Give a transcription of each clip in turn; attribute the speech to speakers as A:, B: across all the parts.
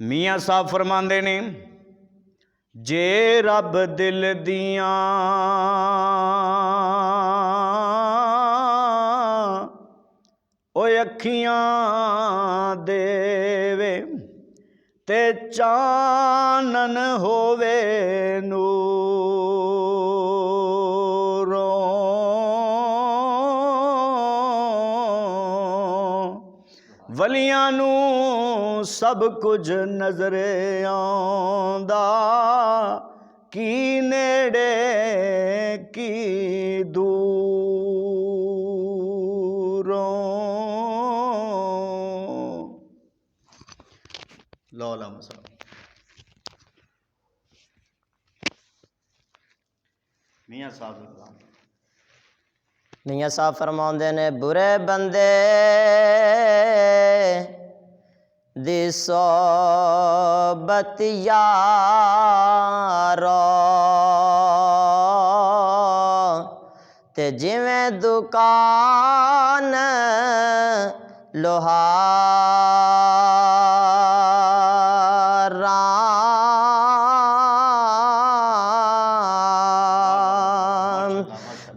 A: मियाँ साहब फरमाते ने जे रब दिल दियां ओए अखियां देवे ते चानन होवे नूरों वलियां नू सब कुछ नजरे आंदा की नेड़े की दूरों। लौला मसा मियाँ साहब
B: मियाँ साहब फरमाते ने बुरे बंदे दी सोबत यारो ते जिवें दुकान लोहारा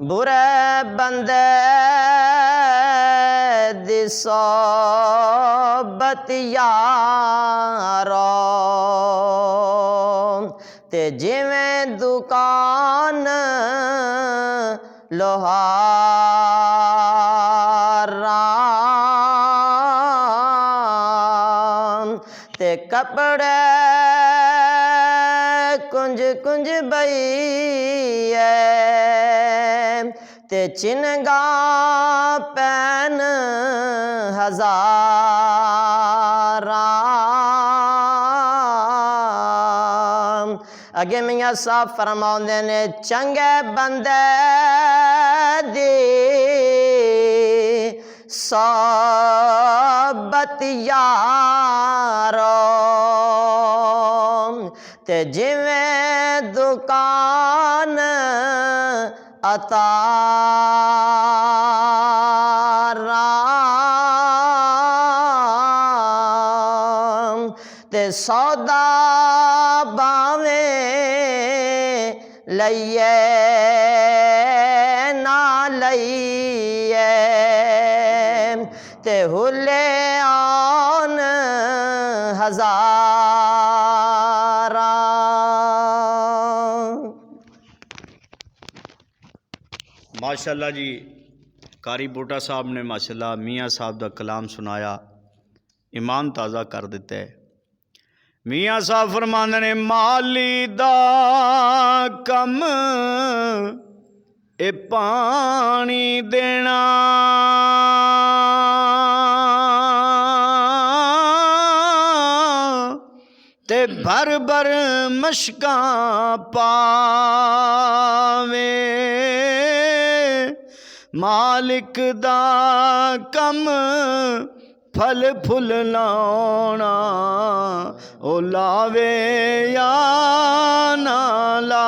B: बुरे बंदे दी सोबत यारो ते जिवें दुकान लोहारा ते कपड़े कुंज कुंज बईए ते चिनगा पैन हजारा। अगे मियाँ साहब फरमाते ने चंगे बंदे दी सोबत यारो ते जिवें दुकान अतारा ते सौदा बावें लइए ना लइए ते हुले आन हजारा।
A: माशाल्लाह जी कारी बूटा साहब ने माशाल्लाह मियाँ साहब का कलाम सुनाया, ईमान ताज़ा कर दिता है। मियाँ साहब फरमाते ने माली दा कम ए पानी देना ते भर भर मशकां पावे मालिक दा कम फल फुल लाना ओ लावे या ना ला